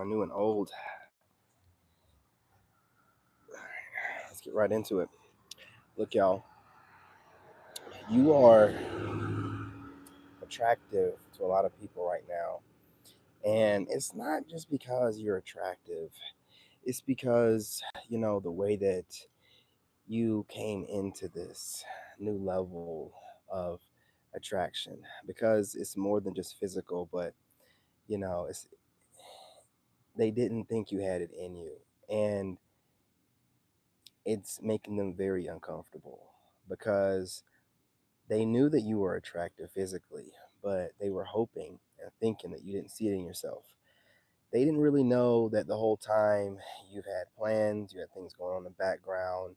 new and old. Let's get right into it. Look, y'all, you are attractive to a lot of people right now. And it's not just because you're attractive, it's because, the way that you came into this new level of attraction. Because it's more than just physical, but, it's they didn't think you had it in you. And it's making them very uncomfortable because they knew that you were attractive physically, but they were hoping and thinking that you didn't see it in yourself. They didn't really know that the whole time you've had plans, you had things going on in the background,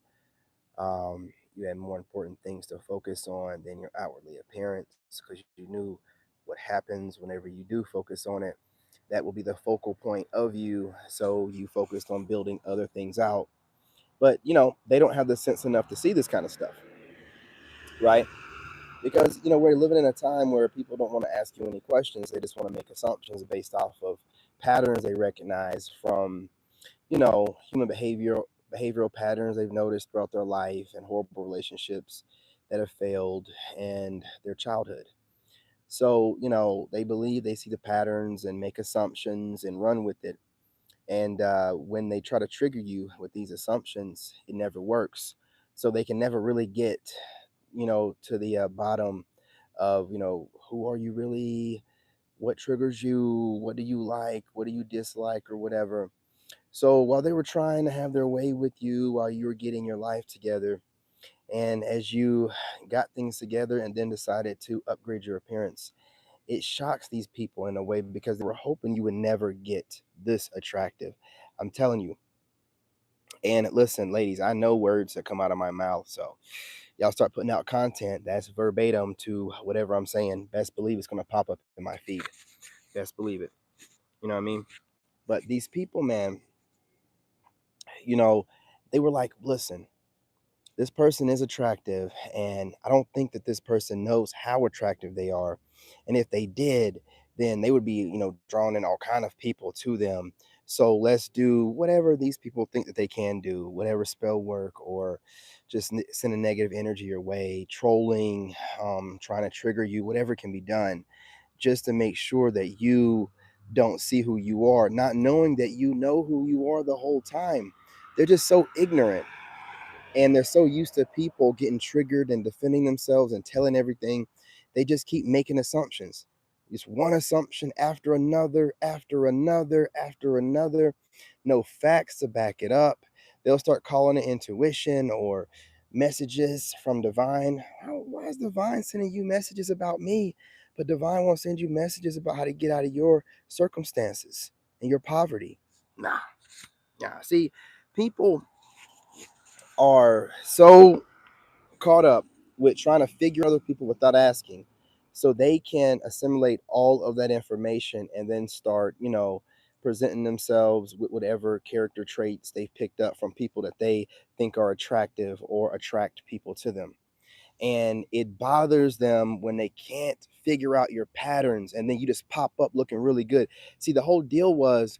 you had more important things to focus on than your outwardly appearance because you knew what happens whenever you do focus on it. That will be the focal point of you. So you focused on building other things out. But, they don't have the sense enough to see this kind of stuff, right? Because we're living in a time where people don't want to ask you any questions. They just want to make assumptions based off of patterns they recognize from human behavioral patterns they've noticed throughout their life and horrible relationships that have failed and their childhood. So they believe they see the patterns and make assumptions and run with it. And when they try to trigger you with these assumptions, it never works. So they can never really get to the bottom of who are you really, what triggers you, what do you like, what do you dislike, or whatever. So while they were trying to have their way with you, while you were getting your life together, and as you got things together and then decided to upgrade your appearance, it shocks these people in a way because they were hoping you would never get this attractive. I'm telling you. And listen, ladies, I know words that come out of my mouth. So y'all start putting out content that's verbatim to whatever I'm saying. Best believe it's going to pop up in my feed. Best believe it. You know what I mean? But these people, man, you know, they were like, listen, this person is attractive, and I don't think that this person knows how attractive they are. And if they did, then they would be, drawing in all kind of people to them. So let's do whatever these people think that they can do, whatever spell work or just send a negative energy your way, trolling, trying to trigger you, whatever can be done, just to make sure that you don't see who you are, not knowing that you know who you are the whole time. They're just so ignorant, and they're so used to people getting triggered and defending themselves and telling everything. They just keep making assumptions, just one assumption after another, after another, after another. No facts to back it up. They'll start calling it intuition or messages from divine. Why is divine sending you messages about me, but divine won't send you messages about how to get out of your circumstances and your poverty? Nah. See, people are so caught up with trying to figure other people without asking, so they can assimilate all of that information and then start presenting themselves with whatever character traits they've picked up from people that they think are attractive or attract people to them. And it bothers them when they can't figure out your patterns and then you just pop up looking really good. See, the whole deal was,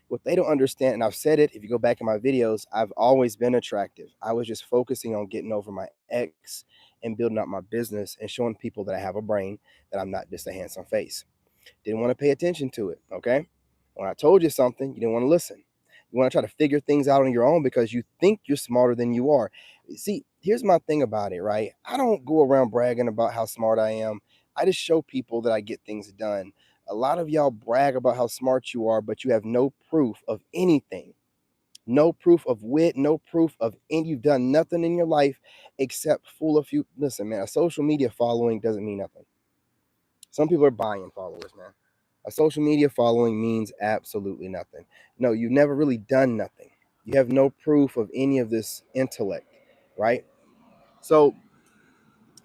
what they don't understand, and I've said it, if you go back in my videos, I've always been attractive. I was just focusing on getting over my ex and building up my business and showing people that I have a brain, that I'm not just a handsome face. Didn't want to pay attention to it, okay? When I told you something, you didn't want to listen. You want to try to figure things out on your own because you think you're smarter than you are. See, here's my thing about it, right? I don't go around bragging about how smart I am. I just show people that I get things done. A lot of y'all brag about how smart you are, but you have no proof of anything. No proof of wit, no proof of any. You've done nothing in your life except fool a few. Listen, man, a social media following doesn't mean nothing. Some people are buying followers, man. A social media following means absolutely nothing. No, you've never really done nothing. You have no proof of any of this intellect, right? So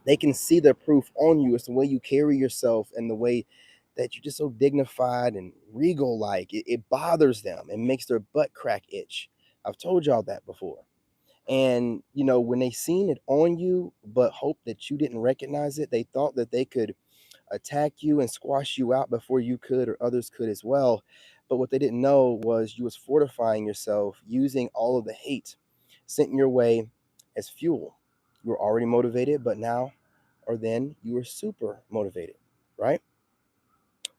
they can see the proof on you. It's the way you carry yourself and the way that you're just so dignified and regal like. It bothers them. It makes their butt crack itch. I've told y'all that before. And when they seen it on you but hope that you didn't recognize it, they thought that they could attack you and squash you out before you could or others could as well. But what they didn't know was you was fortifying yourself using all of the hate sent your way as fuel. You were already motivated, but now or then you were super motivated, right?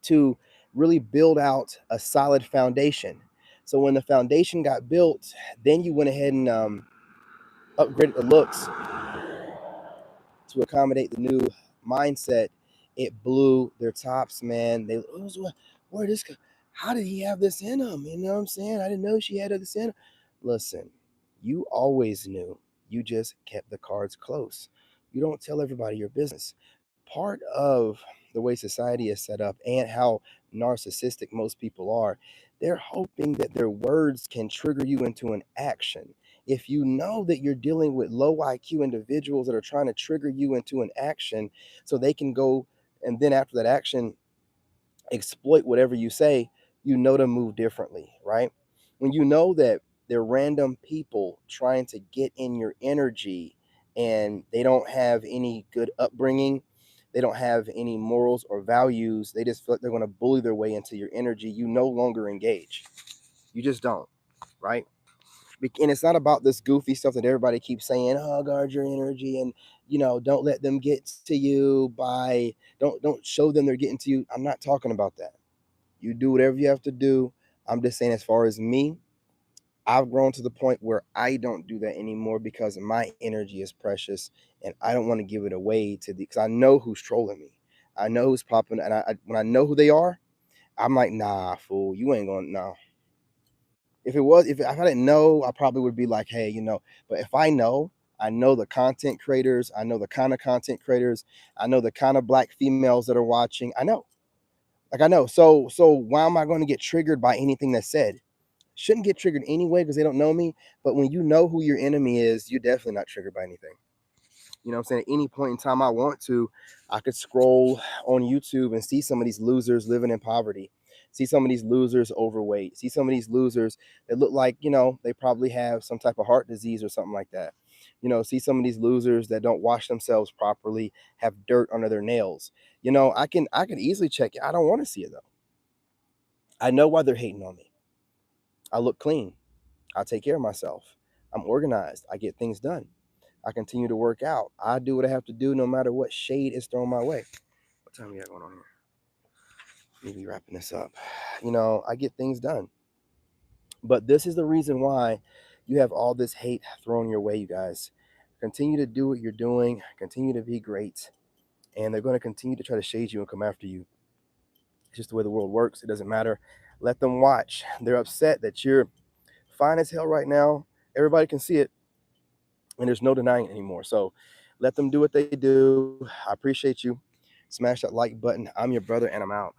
To really build out a solid foundation. So when the foundation got built, then you went ahead and upgraded the looks to accommodate the new mindset. It blew their tops, man. They, it was, where this, how did he have this in him? You know what I'm saying? I didn't know she had this in him. Listen, you always knew. You just kept the cards close. You don't tell everybody your business. Part of the way society is set up and how narcissistic most people are, they're hoping that their words can trigger you into an action. If you know that you're dealing with low IQ individuals that are trying to trigger you into an action so they can go and then after that action exploit whatever you say, you know to move differently, right? When you know that they're random people trying to get in your energy and they don't have any good upbringing, they don't have any morals or values, they just feel like they're going to bully their way into your energy, you no longer engage. You just don't, right? And it's not about this goofy stuff that everybody keeps saying, oh, guard your energy and don't let them get to you by don't show them they're getting to you. I'm not talking about that. You do whatever you have to do. I'm just saying, as far as me, I've grown to the point where I don't do that anymore because my energy is precious and I don't want to give it away to the because I know who's trolling me. I know who's popping, and when I know who they are, I'm like, nah, fool, you ain't going, no. If I didn't know, I probably would be like, hey, but if I know the content creators, I know the kind of content creators, I know the kind of black females that are watching. I know. Like I know. So why am I going to get triggered by anything that's said? Shouldn't get triggered anyway because they don't know me. But when you know who your enemy is, you're definitely not triggered by anything. You know what I'm saying? At any point in time I want to, I could scroll on YouTube and see some of these losers living in poverty. See some of these losers overweight. See some of these losers that look like, they probably have some type of heart disease or something like that. See some of these losers that don't wash themselves properly, have dirt under their nails. I can easily check it. I don't want to see it though. I know why they're hating on me. I look clean. I take care of myself. I'm organized. I get things done. I continue to work out. I do what I have to do no matter what shade is thrown my way. What time we got going on here? Maybe wrapping this up. I get things done. But this is the reason why you have all this hate thrown your way, you guys. Continue to do what you're doing. Continue to be great. And they're going to continue to try to shade you and come after you. It's just the way the world works. It doesn't matter. Let them watch. They're upset that you're fine as hell right now. Everybody can see it. And there's no denying it anymore. So let them do what they do. I appreciate you. Smash that like button. I'm your brother, and I'm out.